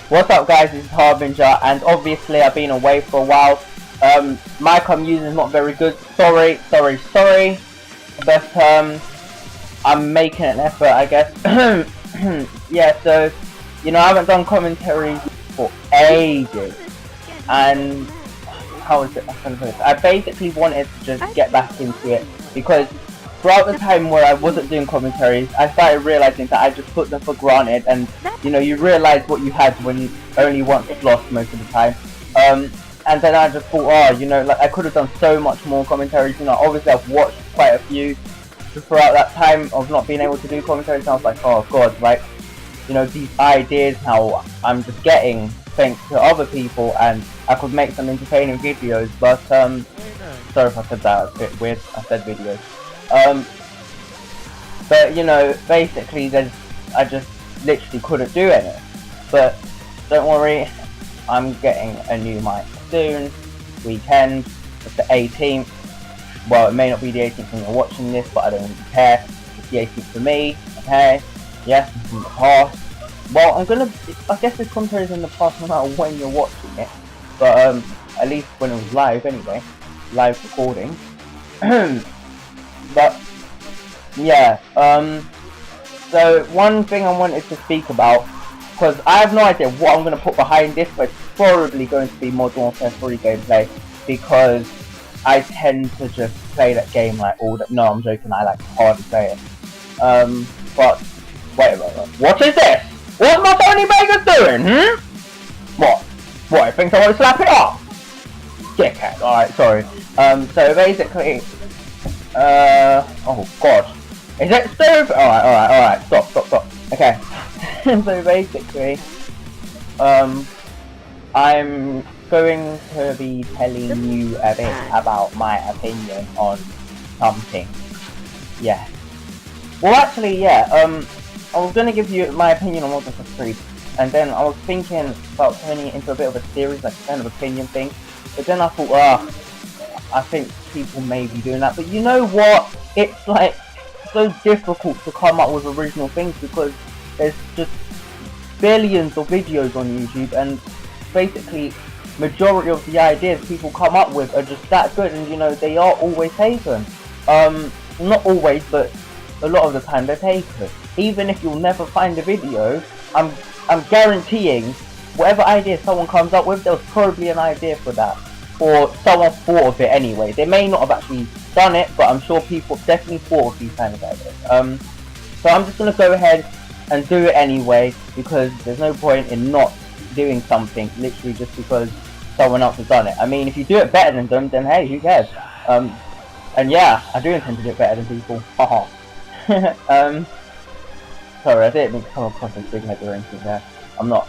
What's up guys, this is Harbinger, and obviously I've been away for a while. My comm using is not very good, sorry, but I'm making an effort, I guess. Yeah, so, you know, I haven't done commentary for ages, and how is it, I basically wanted to just get back into it, because throughout the time where I wasn't doing commentaries, I started realizing that I just put them for granted, and you know, you realize what you had when you only once lost most of the time. And then I just thought, oh, you know, like I could have done so much more commentaries. You know, obviously I've watched quite a few throughout that time of not being able to do commentaries, and I was like, oh god, like, you know, these ideas how I'm just getting thanks to other people, and I could make some entertaining videos. But sorry if I said that, it's a bit weird, I said videos. But you know, basically I just literally couldn't do it. But don't worry, I'm getting a new mic soon, weekend, it's the 18th, well it may not be the 18th when you're watching this, but I don't really care, it's the 18th for me, okay, yes, it's from the past, well I guess this commentary is in the past no matter when you're watching it, but at least when it was live anyway, live recording. But yeah, so one thing I wanted to speak about, because I have no idea what I'm going to put behind this, but it's probably going to be Modern Warfare 3 gameplay, because I tend to just play that game like all that. No, I'm joking, I like hardly play it. But wait, what is this? What's my Tony Vegas doing? What? I think I want to slap it up? Dickhead. Alright, sorry. So basically, oh god. Is it stupid? Alright, stop. Okay. So basically, I'm going to be telling you a bit about my opinion on something. Yeah. Well actually, yeah, I was gonna give you my opinion on Modern Warfare 3, and then I was thinking about turning it into a bit of a series, like kind of opinion thing, but then I thought, I think people may be doing that, but you know what, it's like so difficult to come up with original things, because there's just billions of videos on YouTube, and basically majority of the ideas people come up with are just that good, and you know, they are always taken. Not always, but a lot of the time they're taken. Even if you'll never find a video, I'm guaranteeing whatever idea someone comes up with, there's probably an idea for that, or someone thought of it anyway. They may not have actually done it, but I'm sure people definitely thought of these kind of ideas. So I'm just gonna go ahead and do it anyway, because there's no point in not doing something literally just because someone else has done it. I mean, if you do it better than them, then hey, who cares? And yeah, I do intend to do it better than people. Haha. Sorry, I didn't mean to come across as big-headed or anything there. I'm not.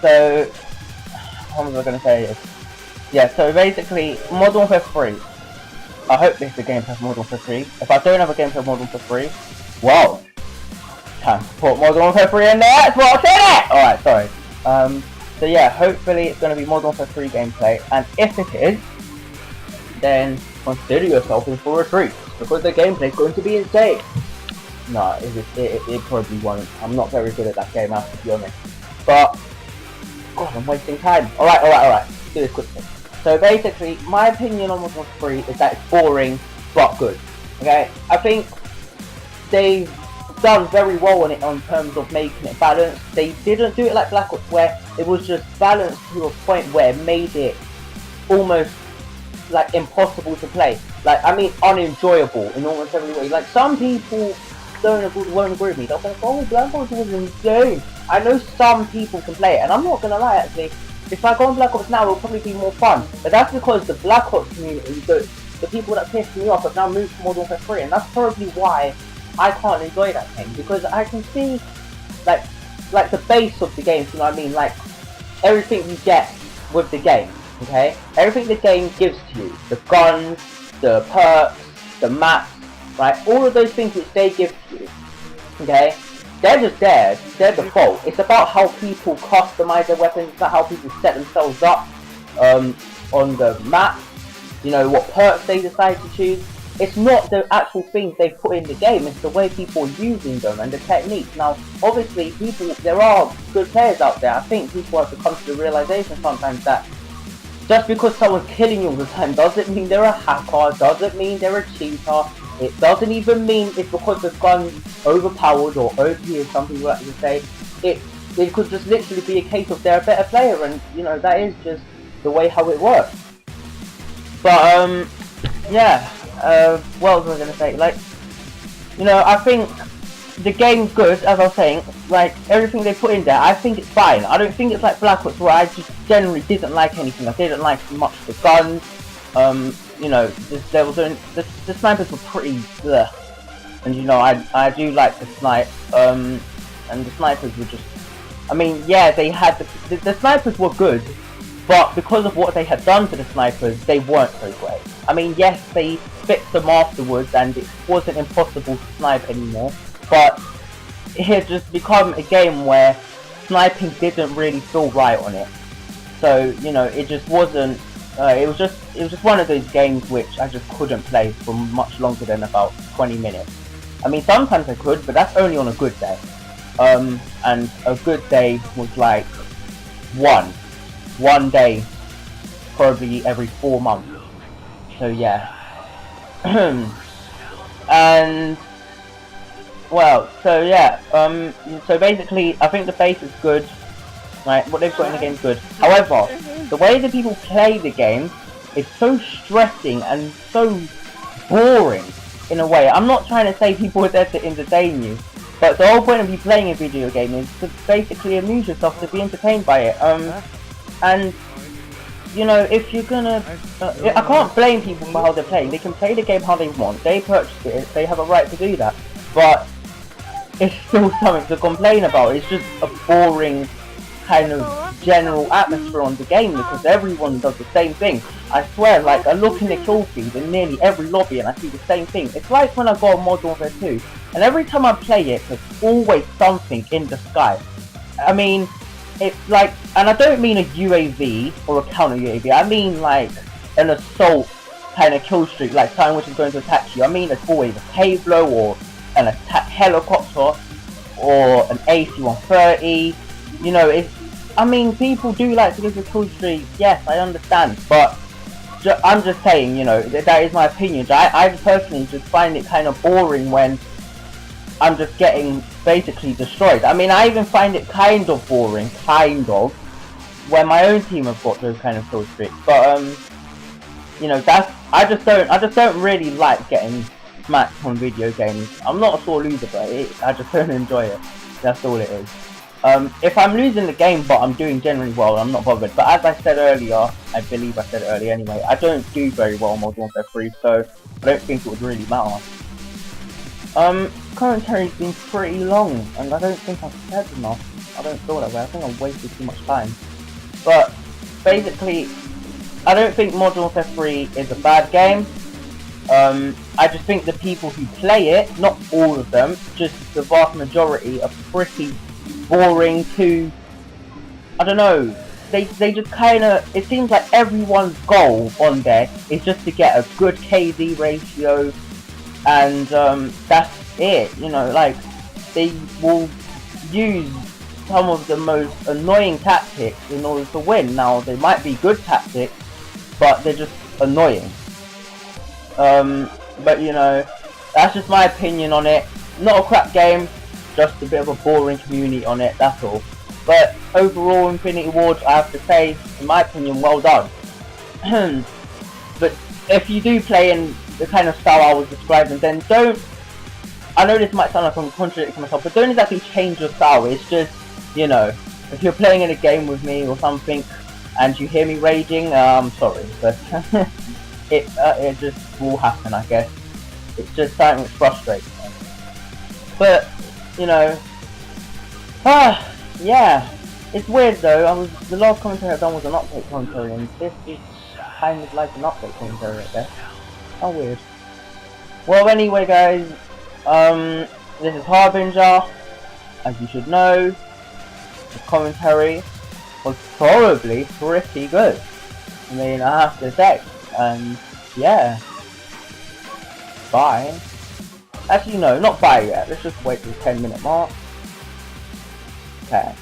So what was I gonna say? Yeah, so basically, Modern Warfare 3. I hope this is a gameplay for Modern Warfare 3. If I don't have a gameplay for Modern Warfare 3, well, time to put Modern Warfare 3 in there, that's what's in it! Alright, sorry. So yeah, hopefully it's going to be Modern Warfare 3 gameplay, and if it is, then consider yourself in for a treat, because the gameplay is going to be insane. No, it probably won't. I'm not very good at that game, I have to be honest. But, God, I'm wasting time. Alright, do this quickly. So basically, my opinion on Modern Warfare 3 is that it's boring, but good. Okay? I think they've done very well on it in terms of making it balanced. They didn't do it like Black Ops, where it was just balanced to a point where it made it almost like impossible to play. Like, I mean, unenjoyable in almost every way. Like, some people won't agree with me. They'll say, oh, Black Ops was insane. I know some people can play it, and I'm not gonna lie, actually. If I go on Black Ops now, it'll probably be more fun. But that's because the Black Ops community, the people that pissed me off, have now moved to Modern Warfare 3, and that's probably why I can't enjoy that game, because I can see like the base of the game, you know what I mean, like everything you get with the game, okay? Everything the game gives to you, the guns, the perks, the maps, right? All of those things which they give to you, okay? They're just there, they're default. It's about how people customize their weapons, it's about how people set themselves up on the map, you know, what perks they decide to choose. It's not the actual things they put in the game, it's the way people are using them and the techniques. Now, obviously, there are good players out there. I think people have to come to the realization sometimes that just because someone's killing you all the time doesn't mean they're a hacker, doesn't mean they're a cheater. It doesn't even mean it's because the gun's overpowered or OP or something you like to say. It could just literally be a case of they're a better player, and you know, that is just the way how it works. But yeah, what was I gonna say? Like, you know, I think the game's good, as I was saying. Like, everything they put in there, I think it's fine. I don't think it's like Black Ops where I just generally didn't like anything. I didn't like much the guns. You know, there was the snipers were pretty bleh. And you know, I do like the snipe. And the snipers were just, I mean, yeah, they had the snipers were good, but because of what they had done to the snipers, they weren't so great. I mean, yes, they fixed them afterwards, and it wasn't impossible to snipe anymore. But it had just become a game where sniping didn't really feel right on it. So you know, it just wasn't. It was just one of those games which I just couldn't play for much longer than about 20 minutes. I mean, sometimes I could, but that's only on a good day. And a good day was like one day, probably every 4 months. So yeah. And well, so yeah. So basically, I think the base is good. Right, what they've got in the game is good. However, the way that people play the game is so stressing and so boring in a way. I'm not trying to say people are there to entertain you, but the whole point of you playing a video game is to basically amuse yourself, to be entertained by it. And you know, if you're gonna, I can't blame people for how they're playing. They can play the game how they want. They purchased it. They have a right to do that. But it's still something to complain about. It's just a boring kind of general atmosphere on the game because everyone does the same thing. I swear, like, I look in the kill feed in nearly every lobby and I see the same thing. It's like when I go on Modern Warfare 2, and every time I play it, there's always something in the sky. I mean, it's like, and I don't mean a UAV or a counter UAV, I mean like an assault kind of kill streak, like something which is going to attack you. I mean, it's always a Pablo or an attack helicopter or an AC-130. You know, I mean, people do like to go to kill streaks, yes, I understand, but I'm just saying, you know, that is my opinion. I personally just find it kind of boring when I'm just getting basically destroyed. I mean, I even find it kind of boring, when my own team have got those kind of kill streaks. But you know, I just don't really like getting smacked on video games. I'm not a sore loser, but I just don't enjoy it. That's all it is. If I'm losing the game but I'm doing generally well, I'm not bothered. But as I said earlier, I believe I said it earlier anyway, I don't do very well in Modern Warfare 3, so I don't think it would really matter. Commentary's been pretty long, and I don't think I've said enough. I don't feel that way. I think I've wasted too much time. But basically, I don't think Modern Warfare 3 is a bad game. I just think the people who play it, not all of them, just the vast majority, are pretty boring to, I don't know, they just kind of, it seems like everyone's goal on there is just to get a good KD ratio, and that's it, you know, like, they will use some of the most annoying tactics in order to win. Now, they might be good tactics, but they're just annoying. But you know, that's just my opinion on it. Not a crap game, just a bit of a boring community on it, that's all. But overall, Infinity Ward, I have to say, in my opinion, well done. But if you do play in the kind of style I was describing, then don't, I know this might sound like I'm contradicting myself, but don't exactly change your style. It's just, you know, if you're playing in a game with me or something, and you hear me raging, I'm sorry, but it just will happen, I guess. It's just something that frustrates me. But, you know, yeah, it's weird though. The last commentary I've done was an update commentary, and this is kind of like an update commentary, I guess. How weird. Well, anyway, guys, this is Harbinger. As you should know, the commentary was probably pretty good. I mean, I have to say, and yeah. buy. Actually, no, not buy yet. Let's just wait till the 10-minute mark. Okay.